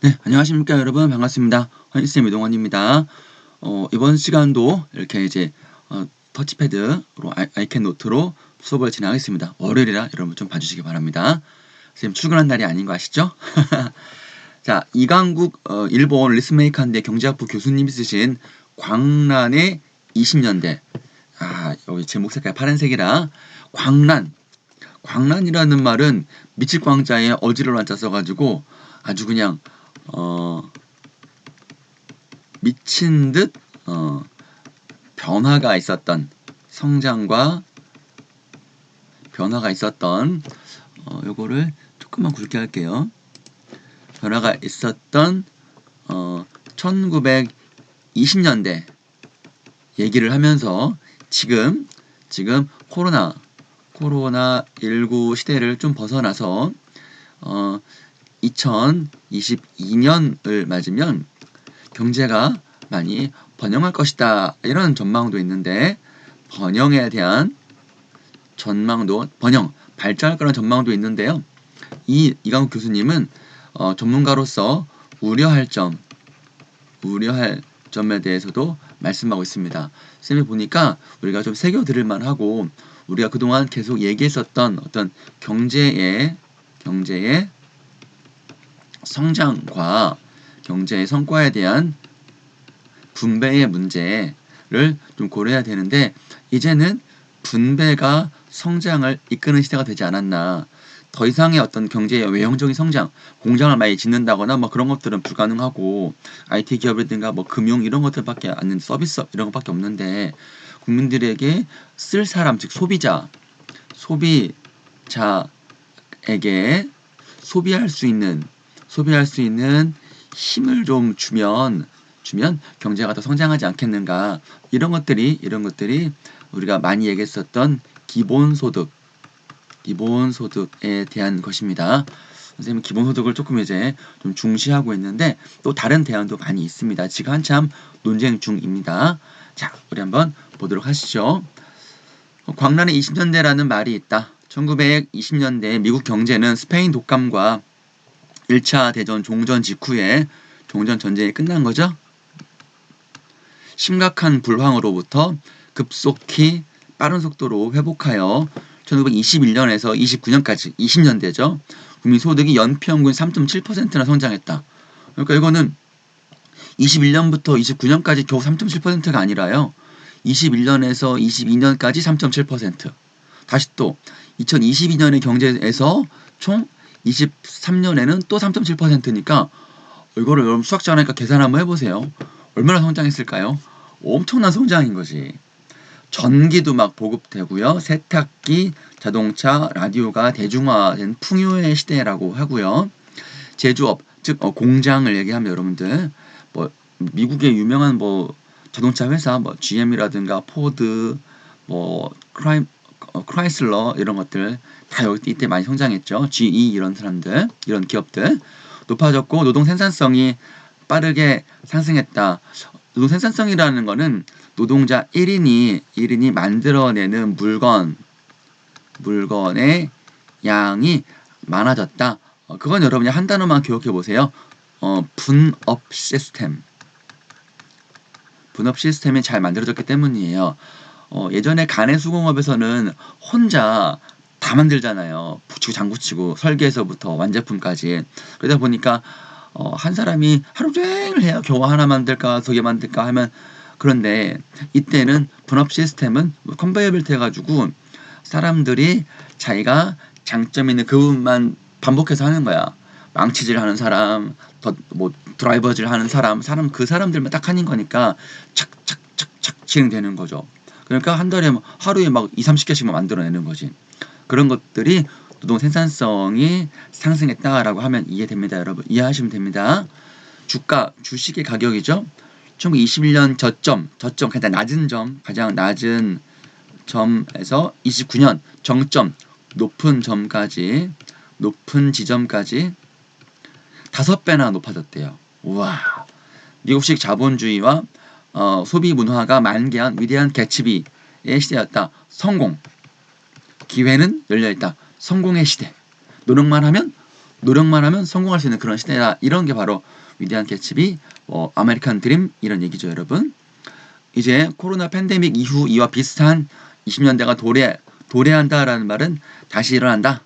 네, 안녕하십니까 여러분, 반갑습니다. 허니쌤 이동원입니다. 이번 시간도 이렇게 이제 터치패드로 아이캔 노트로 수업을 진행하겠습니다. 월요일이라 여러분 좀 봐주시기 바랍니다. 선생님 출근한 날이 아닌 거 아시죠? 자, 이강국 일본 리스메이커인데 경제학부 교수님이 쓰신 광란의 20년대. 여기 제목 색깔 파란색이라 광란이라는 말은 미칠 광자에 어지를 한자 써가지고 아주 그냥 미친 듯 변화가 있었던, 성장과 변화가 있었던, 요거를 조금만 굵게 할게요. 변화가 있었던 1920년대 얘기를 하면서 지금 코로나19 시대를 좀 벗어나서 2022년을 맞으면 경제가 많이 번영할 것이다, 이런 전망도 있는데, 번영에 대한 전망도, 발전할 거라는 전망도 있는데요. 이강욱 교수님은 전문가로서 우려할 점에 대해서도 말씀하고 있습니다. 쌤이 보니까 우리가 좀 새겨 들을 만하고, 우리가 그동안 계속 얘기했었던 어떤 경제의 성장과 경제의 성과에 대한 분배의 문제를 좀 고려해야 되는데, 이제는 분배가 성장을 이끄는 시대가 되지 않았나. 더 이상의 어떤 경제의 외형적인 성장, 공장을 많이 짓는다거나 뭐 그런 것들은 불가능하고, IT 기업이라든가 뭐 금융 이런 것들밖에 안 되는, 서비스 이런 것밖에 없는데, 국민들에게 쓸 사람, 즉 소비자에게 소비할 수 있는 힘을 좀 주면 경제가 더 성장하지 않겠는가. 이런 것들이 우리가 많이 얘기했었던 기본소득에 대한 것입니다. 선생님은 기본소득을 조금 이제 좀 중시하고 있는데, 또 다른 대안도 많이 있습니다. 지금 한참 논쟁 중입니다. 자, 우리 한번 보도록 하시죠. 광란의 20년대라는 말이 있다. 1920년대 미국 경제는 스페인 독감과 1차 대전 종전 직후에 종전 전쟁이 끝난 거죠. 심각한 불황으로부터 급속히 빠른 속도로 회복하여 1921년에서 29년까지 20년대죠. 국민 소득이 연평균 3.7%나 성장했다. 그러니까 이거는 21년부터 29년까지 겨우 3.7%가 아니라요. 21년에서 22년까지 3.7%. 다시 또 2022년의 경제에서 총 23년에는 또 3.7%니까 이거를 여러분 수학자 하니까 계산 한번 해보세요. 얼마나 성장했을까요? 엄청난 성장인 거지. 전기도 막 보급되고요. 세탁기, 자동차, 라디오가 대중화된 풍요의 시대라고 하고요. 제조업, 즉 공장을 얘기하면 여러분들 뭐 미국의 유명한 뭐 자동차 회사 뭐 GM이라든가 포드, 뭐 크라이슬러 이런 것들 다 이때 많이 성장했죠. GE 이런 사람들, 이런 기업들 높아졌고, 노동 생산성이 빠르게 상승했다. 노동 생산성이라는 거는 노동자 1인이 만들어내는 물건의 양이 많아졌다. 그건 여러분이 한 단어만 기억해 보세요. 분업 시스템. 분업 시스템이 잘 만들어졌기 때문이에요. 예전에 가내수공업에서는 혼자 다 만들잖아요. 붙이고 장구치고 설계에서부터 완제품까지. 그러다 보니까 한 사람이 하루 종일 해야 겨우 하나 만들까 두 개 만들까 하면, 그런데 이때는 분업 시스템은 컨베이어 벨트 해가지고 사람들이 자기가 장점 있는 그 부분만 반복해서 하는 거야. 망치질 하는 사람, 뭐 드라이버질 하는 사람 그 사람들만 딱 하는 거니까 착착착착 진행되는 거죠. 그러니까 한 달에 하루에 막 20-30개씩만 만들어내는 거지. 그런 것들이 노동 생산성이 상승했다라고 하면 이해됩니다. 여러분 이해하시면 됩니다. 주식의 가격이죠. 1921년 저점 가장 낮은 점에서 29년 정점, 높은 지점까지 5배나 높아졌대요. 우와. 미국식 자본주의와 소비 문화가 만개한 위대한 개츠비의 시대였다. 기회는 열려있다. 성공의 시대. 노력만 하면 노력만 하면 성공할 수 있는 그런 시대다. 이런 게 바로 위대한 개츠비, 아메리칸 드림 이런 얘기죠, 여러분. 이제 코로나 팬데믹 이후 이와 비슷한 20년대가 도래한다라는 말은 다시 일어난다,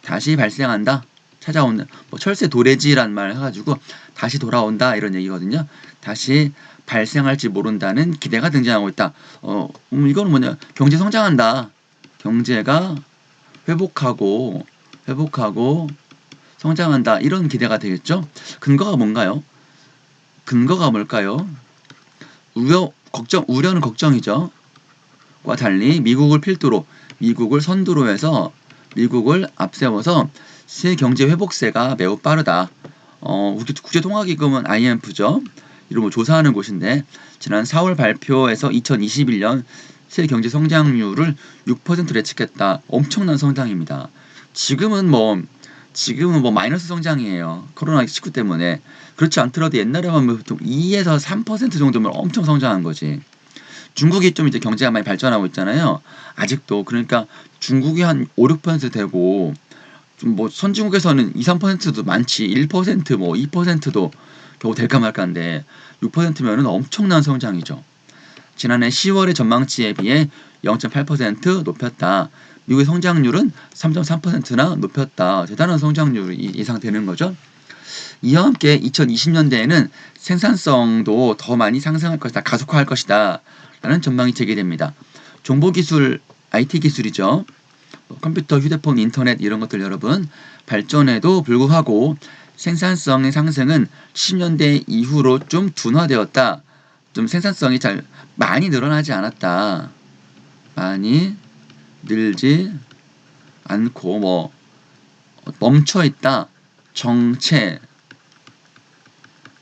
다시 발생한다, 찾아온다. 철새 도래지라는 말을 해가지고 다시 돌아온다 이런 얘기거든요. 다시 발생할지 모른다는 기대가 등장하고 있다. 이거는 뭐냐? 경제 성장한다. 경제가 회복하고 성장한다. 이런 기대가 되겠죠. 근거가 뭔가요? 근거가 뭘까요? 우려는 걱정이죠. 과 달리 미국을 필두로, 미국을 선두로 해서 미국을 앞세워서 세계 경제 회복세가 매우 빠르다. 국제통화기금은 IMF죠. 이런 조사하는 곳인데 지난 4월 발표에서 2021년 세계 경제 성장률을 6%로 예측했다. 엄청난 성장입니다. 지금은 마이너스 성장이에요. 코로나19 때문에. 그렇지 않더라도 옛날에 보면 보통 2에서 3% 정도면 엄청 성장한 거지. 중국이 좀 이제 경제가 많이 발전하고 있잖아요. 아직도. 그러니까 중국이 한 5, 6% 되고 좀 선진국에서는 2, 3%도 많지. 1% 2%도 겨우 될까 말까인데 6%면은 엄청난 성장이죠. 지난해 10월의 전망치에 비해 0.8% 높였다. 미국의 성장률은 3.3%나 높였다. 대단한 성장률이 예상되는 거죠. 이와 함께 2020년대에는 생산성도 더 많이 상승할 것이다. 가속화할 것이다. 라는 전망이 제기됩니다. 정보기술, IT 기술이죠. 컴퓨터, 휴대폰, 인터넷 이런 것들 여러분 발전에도 불구하고 생산성의 상승은 70년대 이후로 좀 둔화되었다. 좀 생산성이 잘 많이 늘어나지 않았다. 많이 늘지 않고 멈춰있다.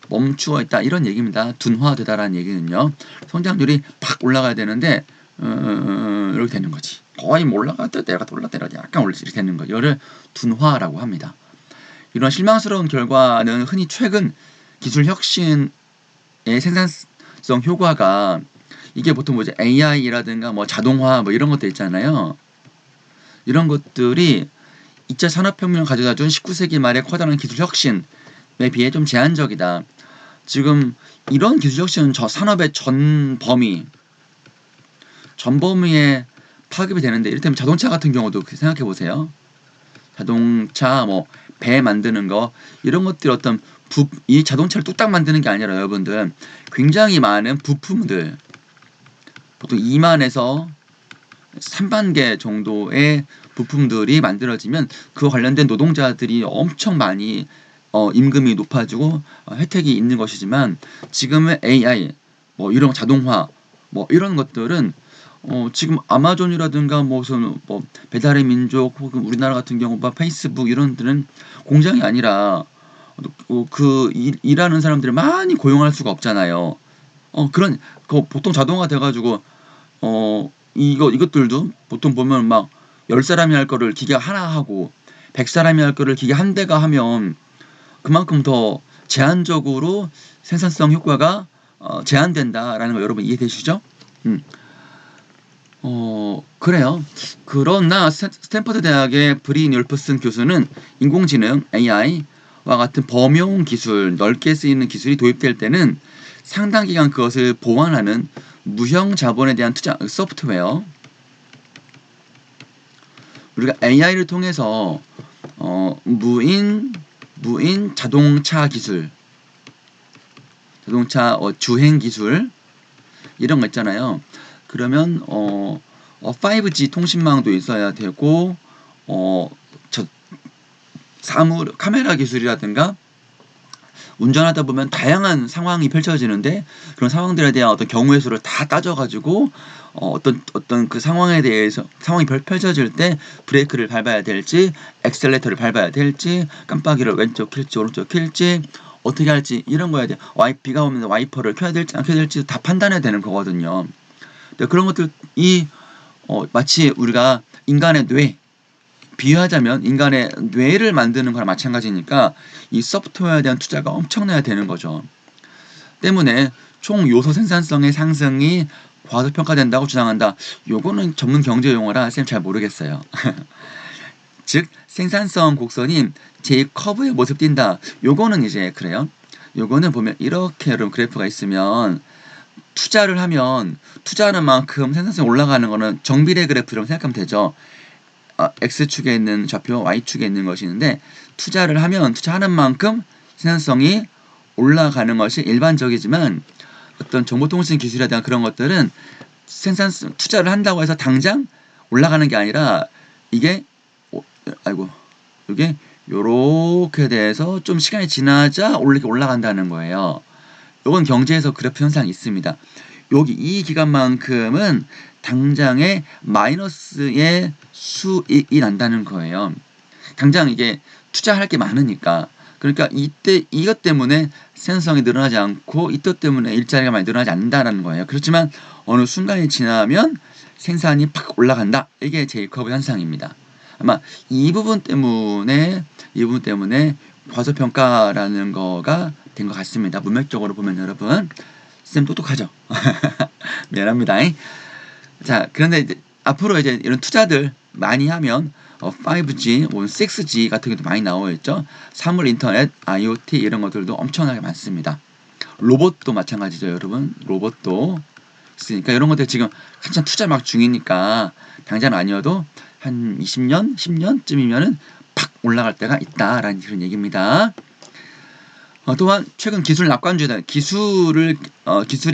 멈추어있다. 이런 얘기입니다. 둔화되다라는 얘기는요. 성장률이 팍 올라가야 되는데 이렇게 되는 거지. 거의 올라갔다 내려갔다 올라갔다 내려갔다 약간 이렇게 되는 거. 이거를 둔화라고 합니다. 이런 실망스러운 결과는 흔히 최근 기술 혁신의 생산성 효과가 이게 보통 AI라든가 자동화 이런 것들 있잖아요. 이런 것들이 2차 산업혁명을 가져다 준 19세기 말의 커다란 기술 혁신에 비해 좀 제한적이다. 지금 이런 기술 혁신은 저 산업의 전 범위에 파급이 되는데, 이를테면 자동차 같은 경우도 생각해 보세요. 자동차 배 만드는 거 이런 것들 이 자동차를 뚝딱 만드는 게 아니라 여러분들 굉장히 많은 부품들, 보통 2만에서 3만 개 정도의 부품들이 만들어지면 그 관련된 노동자들이 엄청 많이 임금이 높아지고 혜택이 있는 것이지만, 지금의 AI 이런 자동화 이런 것들은 지금 아마존이라든가 무슨 배달의 민족 혹은 우리나라 같은 경우 페이스북 이런 데는 공장이 아니라 일하는 사람들을 많이 고용할 수가 없잖아요. 보통 자동화 돼가지고 이것들도 보통 보면 10사람이 할 거를 기계 하나 하고 100사람이 할 거를 기계 한 대가 하면 그만큼 더 제한적으로 생산성 효과가 제한된다라는 거 여러분 이해되시죠? 그래요. 그러나 스탠퍼드 대학의 브린 율프슨 교수는 인공지능 AI와 같은 범용 기술, 넓게 쓰이는 기술이 도입될 때는 상당 기간 그것을 보완하는 무형 자본에 대한 투자, 소프트웨어, 우리가 AI를 통해서 무인 자동차 기술, 자동차 주행 기술 이런 거 있잖아요. 그러면 5G 통신망도 있어야 되고 카메라 기술이라든가 운전하다 보면 다양한 상황이 펼쳐지는데, 그런 상황들에 대한 어떤 경우의 수를 다 따져가지고 어떤 그 상황에 대해서 상황이 펼쳐질 때 브레이크를 밟아야 될지 엑셀레이터를 밟아야 될지 깜빡이를 왼쪽 킬지 오른쪽 킬지 어떻게 할지 이런 거에 대해 비가 오면 와이퍼를 켜야 될지 안 켜야 될지 다 판단해야 되는 거거든요. 그런 것들이 마치 우리가 인간의 뇌, 비유하자면 인간의 뇌를 만드는 거랑 마찬가지니까 이 소프트웨어에 대한 투자가 엄청나야 되는 거죠. 때문에 총 요소 생산성의 상승이 과소평가된다고 주장한다. 요거는 전문 경제 용어라 쌤 잘 모르겠어요. 즉 생산성 곡선이 제 커브의 모습 띈다. 요거는 이제 그래요. 요거는 보면 이렇게 여러분 그래프가 있으면 투자를 하면 투자하는 만큼 생산성이 올라가는 거는 정비례 그래프라고 생각하면 되죠. X축에 있는 좌표, Y축에 있는 것이 있는데 투자를 하면 투자하는 만큼 생산성이 올라가는 것이 일반적이지만 어떤 정보통신 기술이라든가 그런 것들은 생산성 투자를 한다고 해서 당장 올라가는 게 아니라 이게 이게 요렇게 돼서 좀 시간이 지나자 올라간다는 거예요. 이건 경제에서 그래프 현상이 있습니다. 여기 이 기간만큼은 당장에 마이너스의 수익이 난다는 거예요. 당장 이게 투자할 게 많으니까. 그러니까 이때 이것 때문에 생산성이 늘어나지 않고 이것 때문에 일자리가 많이 늘어나지 않는다는 거예요. 그렇지만 어느 순간이 지나면 생산이 팍 올라간다. 이게 제이콥 현상입니다. 아마 이 부분 때문에 과소평가라는 거가 된 것 같습니다. 문맥적으로 보면 여러분 쌤 똑똑하죠? 미안합니다. 자, 그런데 이제 앞으로 이제 이런 투자들 많이 하면 5G, 6G 같은 것도 많이 나오겠죠. 사물 인터넷, IoT 이런 것들도 엄청나게 많습니다. 로봇도 마찬가지죠, 여러분. 로봇도 있으니까 이런 것들 지금 한참 투자 막 중이니까 당장 아니어도 한 20년, 10년쯤이면은 팍 올라갈 때가 있다라는 그런 얘기입니다. 또한 최근 기술 낙관주의자, 기술의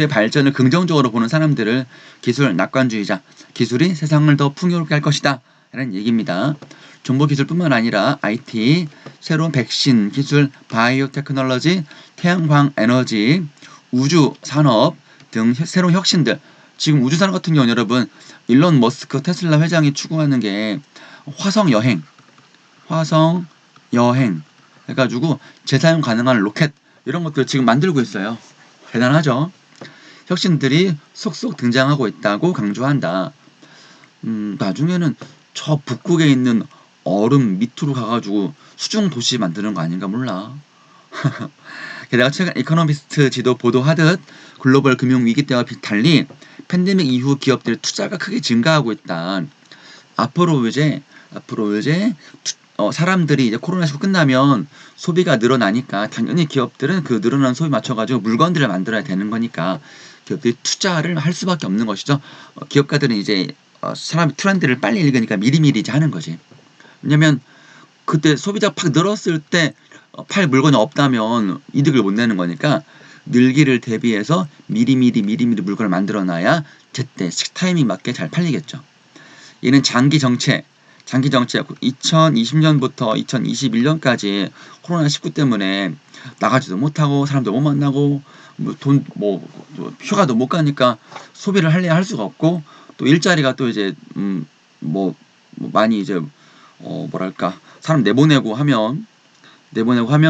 발전을 긍정적으로 보는 사람들을 기술 낙관주의자, 기술이 세상을 더 풍요롭게 할 것이다 라는 얘기입니다. 정보기술뿐만 아니라 IT, 새로운 백신 기술, 바이오 테크놀로지, 태양광 에너지, 우주 산업 등 새로운 혁신들. 지금 우주 산업 같은 경우는 여러분 일론 머스크 테슬라 회장이 추구하는 게 화성 여행 해가지고 재사용 가능한 로켓 이런 것들 지금 만들고 있어요. 대단하죠. 혁신들이 속속 등장하고 있다고 강조한다. 나중에는 저 북극에 있는 얼음 밑으로 가가지고 수중 도시 만드는 거 아닌가 몰라. 게다가 최근 이코노미스트 지도 보도하듯 글로벌 금융 위기 때와 달리 팬데믹 이후 기업들의 투자가 크게 증가하고 있다. 앞으로 이제 사람들이 이제 코로나19 끝나면 소비가 늘어나니까 당연히 기업들은 그 늘어난 소비 맞춰가지고 물건들을 만들어야 되는 거니까 기업들이 투자를 할 수밖에 없는 것이죠. 기업가들은 이제 사람 트렌드를 빨리 읽으니까 미리미리 이제 하는 거지. 왜냐면 그때 소비자가 팍 늘었을 때 팔 물건이 없다면 이득을 못 내는 거니까 늘기를 대비해서 미리미리 물건을 만들어놔야 제때 타이밍 맞게 잘 팔리겠죠. 얘는 장기 정책 2020년부터 2021년까지 코로나19 때문에 나가지도 못하고 사람도 못 만나고 휴가도 못 가니까 소비를 할 수가 없고 또 일자리가 또 이제 많이 이제 뭐랄까 사람 내보내고 하면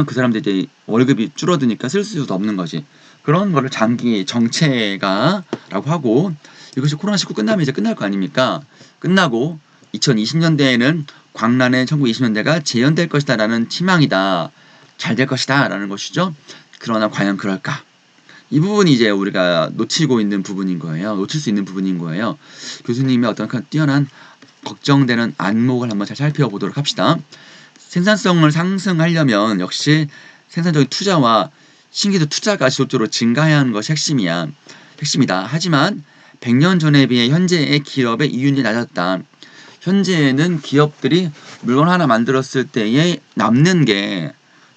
그 사람들 이제 월급이 줄어드니까 쓸 수도 없는 거지. 그런 거를 장기 정체가라고 하고 이것이 코로나19 끝나면 이제 끝날 거 아닙니까? 끝나고 2020년대에는 광란의 1920년대가 재현될 것이다 라는 희망이다. 잘 될 것이다 라는 것이죠. 그러나 과연 그럴까? 이 부분이 이제 우리가 놓칠 수 있는 부분인 거예요. 교수님의 어떤 뛰어난 걱정되는 안목을 한번 잘 살펴보도록 합시다. 생산성을 상승하려면 역시 생산적인 투자와 신기술 투자가 지속적으로 증가해야 하는 것이 핵심이다. 하지만 100년 전에 비해 현재의 기업의 이윤이 낮았다. 현재는 기업들이 물건 하나 만들었을 때에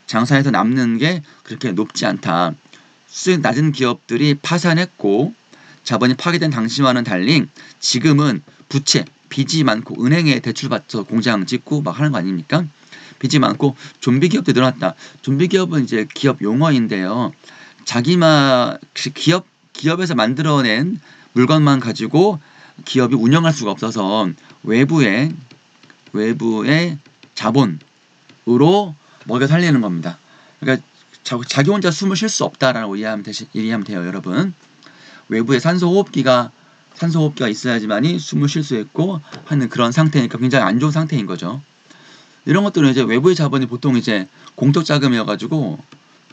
장사해서 남는 게 그렇게 높지 않다. 수익 낮은 기업들이 파산했고 자본이 파괴된 당시와는 달리 지금은 부채, 빚이 많고 은행에 대출받아서 공장 짓고 막 하는 거 아닙니까? 빚이 많고 좀비 기업도 늘어났다. 좀비 기업은 이제 기업 용어인데요. 기업에서 만들어낸 물건만 가지고 기업이 운영할 수가 없어서 외부의 자본으로 먹여 살리는 겁니다. 그러니까 자기 혼자 숨을 쉴 수 없다라고 이해하면 돼요, 여러분. 외부에 산소호흡기가 있어야지만이 숨을 쉴 수 있고 하는 그런 상태니까 굉장히 안 좋은 상태인 거죠. 이런 것들은 이제 외부의 자본이 보통 이제 공적 자금이어가지고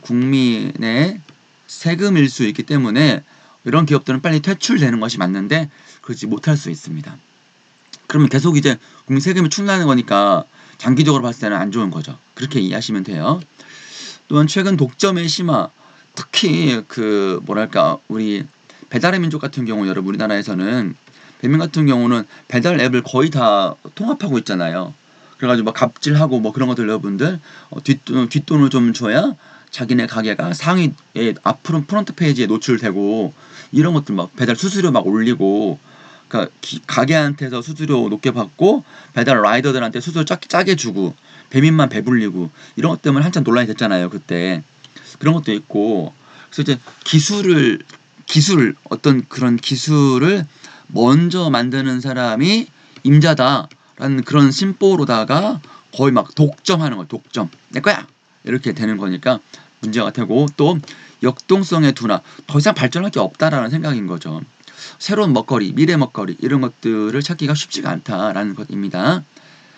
국민의 세금일 수 있기 때문에 이런 기업들은 빨리 퇴출되는 것이 맞는데 그렇지 못할 수 있습니다. 그러면 계속 이제 국민 세금이 충나는 거니까 장기적으로 봤을 때는 안 좋은 거죠. 그렇게 이해하시면 돼요. 또한 최근 독점의 심화, 특히 뭐랄까 우리 배달의 민족 같은 경우 여러분 우리나라에서는 배민 같은 경우는 배달 앱을 거의 다 통합하고 있잖아요. 그래가지고 뭐 갑질하고 뭐 그런 것들 여러분들 뒷돈을 좀 줘야 자기네 가게가 상위에 앞으로 프론트 페이지에 노출되고 이런 것들 막 배달 수수료 막 올리고 그러니까 가게한테서 수수료 높게 받고 배달 라이더들한테 수수료 짜게 주고 배민만 배불리고 이런 것 때문에 한참 논란이 됐잖아요 그때. 그런 것도 있고 그래서 이제 기술 어떤 그런 기술을 먼저 만드는 사람이 임자다라는 그런 심보로다가 거의 막 독점하는 거예요. 독점 내 거야 이렇게 되는 거니까 문제가 되고 또 역동성의 둔화 더 이상 발전할 게 없다라는 생각인 거죠. 새로운 먹거리 미래 먹거리 이런 것들을 찾기가 쉽지가 않다라는 것입니다.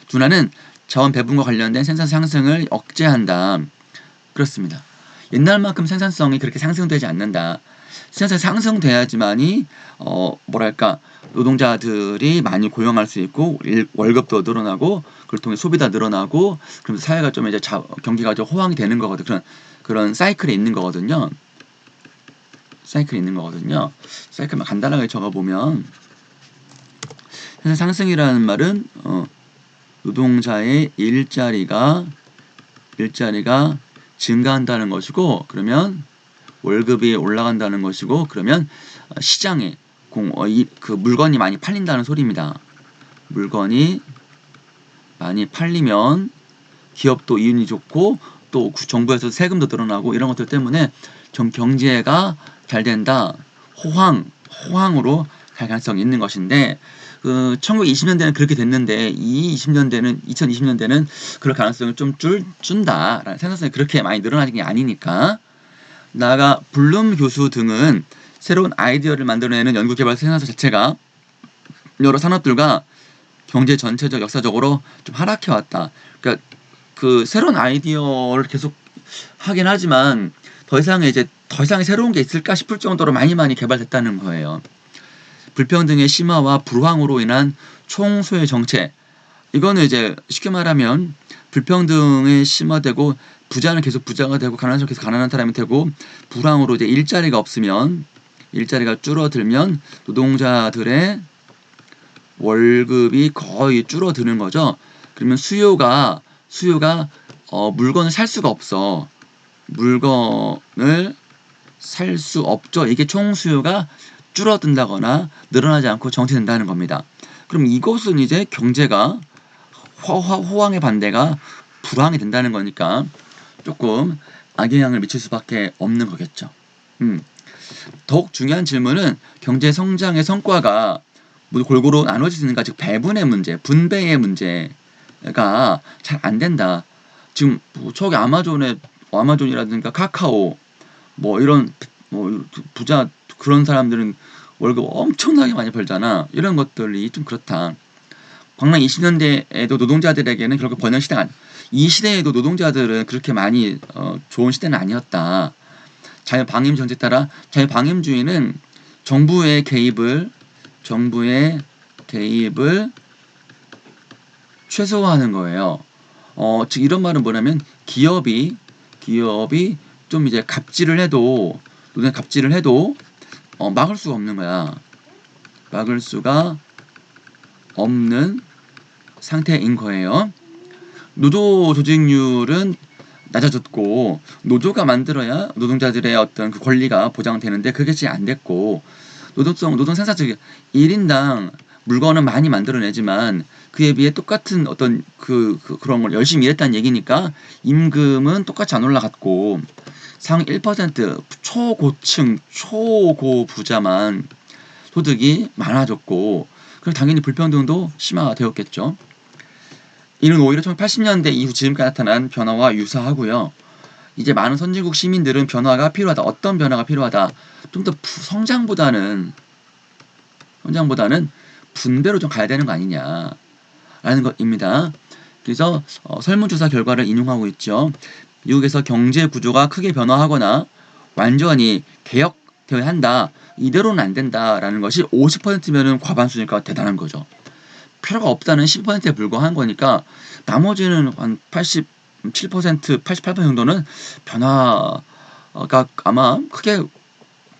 둔화는 자원 배분과 관련된 생산 상승을 억제한다. 그렇습니다. 옛날만큼 생산성이 그렇게 상승되지 않는다. 생산성이 상승돼야지만이 뭐랄까 노동자들이 많이 고용할 수 있고 월급도 늘어나고 그걸 통해 소비가 늘어나고 그러면서 사회가 좀 이제 경기가 좀 호황이 되는 거거든. 그런 사이클이 있는 거거든요. 사이클만 간단하게 적어보면 생산 상승이라는 말은 노동자의 일자리가 증가한다는 것이고 그러면 월급이 올라간다는 것이고 그러면 시장에 물건이 많이 팔린다는 소리입니다. 물건이 많이 팔리면 기업도 이윤이 좋고 또 정부에서 세금도 늘어나고 이런 것들 때문에 좀 경제가 잘 된다. 호황으로 갈 가능성이 있는 것인데 1920년대는 그렇게 됐는데 2020년대는 그럴 가능성을 좀 준다라는 생산성이 그렇게 많이 늘어나는 게 아니니까 나아가 블룸 교수 등은 새로운 아이디어를 만들어내는 연구개발 생산성 자체가 여러 산업들과 경제 전체적 역사적으로 좀 하락해왔다. 그러니까 새로운 아이디어를 계속 하긴 하지만 더 이상의 새로운 게 있을까 싶을 정도로 많이 개발됐다는 거예요. 불평등의 심화와 불황으로 인한 총소외 정책. 이거는 이제 쉽게 말하면 불평등이 심화되고 부자는 계속 부자가 되고 가난한 사람은 계속 가난한 사람이 되고 불황으로 이제 일자리가 줄어들면 노동자들의 월급이 거의 줄어드는 거죠. 그러면 수요가 물건을 살 수가 없어. 물건을 살 수 없죠. 이게 총수요가 줄어든다거나 늘어나지 않고 정체된다는 겁니다. 그럼 이것은 이제 경제가 호황의 반대가 불황이 된다는 거니까 조금 악영향을 미칠 수밖에 없는 거겠죠. 더욱 중요한 질문은 경제 성장의 성과가 모두 골고루 나눠지는가, 즉 배분의 문제, 분배의 문제가 잘 안 된다. 지금 저기 아마존이라든가 카카오 뭐 이런 부자 그런 사람들은 월급 엄청나게 많이 벌잖아. 이런 것들이 좀 그렇다. 광란 20년대에도 노동자들에게는 결국 번영 시대가 이 시대에도 노동자들은 그렇게 많이 좋은 시대는 아니었다. 자유방임 정책 따라 자유방임주의는 정부의 개입을 최소화하는 거예요. 즉 이런 말은 뭐냐면 기업이 좀 이제 갑질을 해도 막을 수가 없는 거야. 막을 수가 없는 상태인 거예요. 노조 조직률은 낮아졌고 노조가 만들어야 노동자들의 어떤 그 권리가 보장되는데 그게 잘 안 됐고 노동 생산적 1인당 물건은 많이 만들어내지만 그에 비해 똑같은 어떤 그런 걸 열심히 일했다는 얘기니까 임금은 똑같이 안 올라갔고 상위 1% 초고층 초고 부자만 소득이 많아졌고 그럼 당연히 불평등도 심화되었겠죠. 이는 오히려 1980년대 이후 지금까지 나타난 변화와 유사하고요. 이제 많은 선진국 시민들은 변화가 필요하다. 어떤 변화가 필요하다. 좀 더 성장보다는 분배로 좀 가야 되는 거 아니냐라는 것입니다. 그래서 설문조사 결과를 인용하고 있죠. 미국에서 경제 구조가 크게 변화하거나 완전히 개혁되어야 한다. 이대로는 안 된다라는 것이 50%면은 과반수니까 대단한 거죠. 필요가 없다는 10%에 불과한 거니까 나머지는 한 87%, 88% 정도는 변화가 아마 크게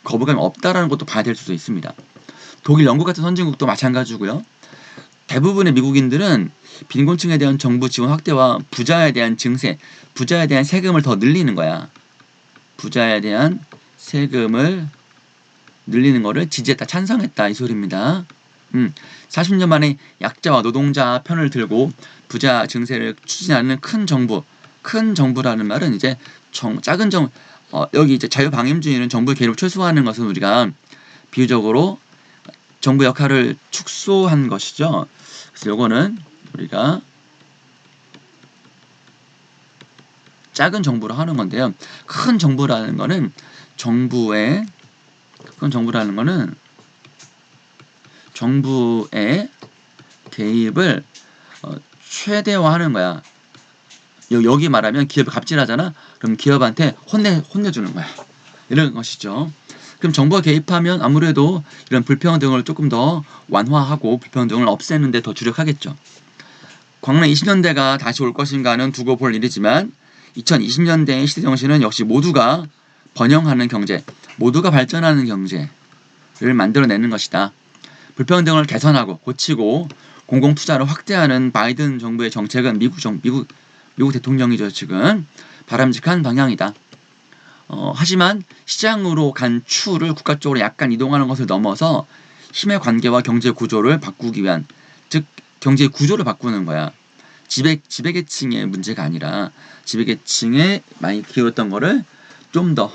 거부감이 없다라는 것도 봐야 될 수도 있습니다. 독일, 영국 같은 선진국도 마찬가지고요. 대부분의 미국인들은 빈곤층에 대한 정부 지원 확대와 부자에 대한 증세, 부자에 대한 세금을 더 늘리는 거야. 부자에 대한 세금을 늘리는 거를 지지했다, 찬성했다 이 소리입니다. 40년 만에 약자와 노동자 편을 들고 부자 증세를 추진하는 큰 정부. 큰 정부라는 말은 이제 작은 정부, 여기 이제 자유방임주의는 정부의 개입을 최소화하는 것은 우리가 비유적으로 정부 역할을 축소한 것이죠. 그래서 요거는 우리가 작은 정부로 하는 건데요. 큰 정부라는 거는 정부의 개입을 최대화하는 거야. 여기 말하면 기업이 갑질하잖아. 그럼 기업한테 혼내주는 거야. 이런 것이죠. 그럼 정부가 개입하면 아무래도 이런 불평등을 조금 더 완화하고 불평등을 없애는 데 더 주력하겠죠. 광란 20년대가 다시 올 것인가는 두고 볼 일이지만 2020년대의 시대 정신은 역시 모두가 번영하는 경제, 모두가 발전하는 경제를 만들어내는 것이다. 불평등을 개선하고 고치고 공공투자를 확대하는 바이든 정부의 정책은 미국 대통령이죠. 지금 바람직한 방향이다. 하지만 시장으로 간 추를 국가 쪽으로 약간 이동하는 것을 넘어서 힘의 관계와 경제 구조를 바꾸기 위한, 즉 경제 구조를 바꾸는 거야. 지배계층의 문제가 아니라 지배계층에 많이 키웠던 거를 좀 더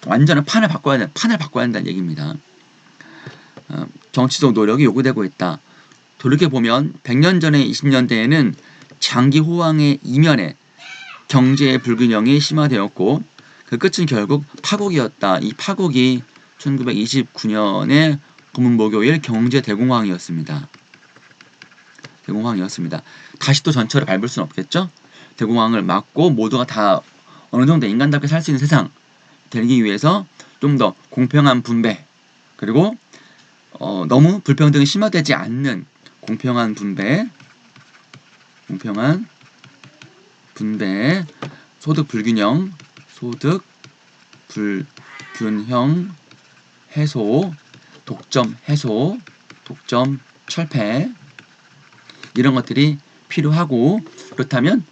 완전한 판을 바꿔야 한다는 얘기입니다. 정치적 노력이 요구되고 있다. 돌이켜보면 100년 전의 20년대에는 장기 호황의 이면에 경제의 불균형이 심화되었고 그 끝은 결국 파국이었다. 이 파국이 1929년의 고문목요일 경제 대공황이었습니다. 다시 또 전철을 밟을 수는 없겠죠. 대공황을 막고 모두가 다 어느 정도 인간답게 살 수 있는 세상 되기 위해서 좀 더 공평한 분배, 그리고 너무 불평등이 심화되지 않는 공평한 분배, 소득 불균형 해소, 독점 철폐, 이런 것들이 필요하고, 그렇다면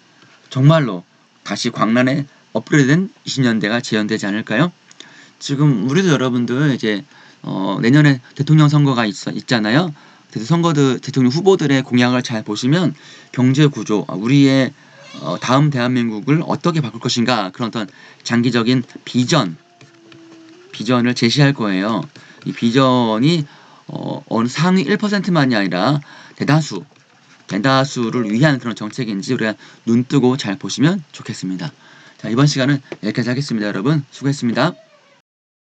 정말로 다시 광란의 업그레이드된 20년대가 재현되지 않을까요? 지금 우리도 여러분들 이제 내년에 대통령 선거가 있잖아요. 그래서 대통령 후보들의 공약을 잘 보시면 경제 구조, 우리의 다음 대한민국을 어떻게 바꿀 것인가, 그런 어떤 장기적인 비전을 제시할 거예요. 이 비전이 어느 상위 1%만이 아니라 대다수를 위한 그런 정책인지 우리가 눈뜨고 잘 보시면 좋겠습니다. 자, 이번 시간은 여기까지 하겠습니다. 여러분 수고했습니다.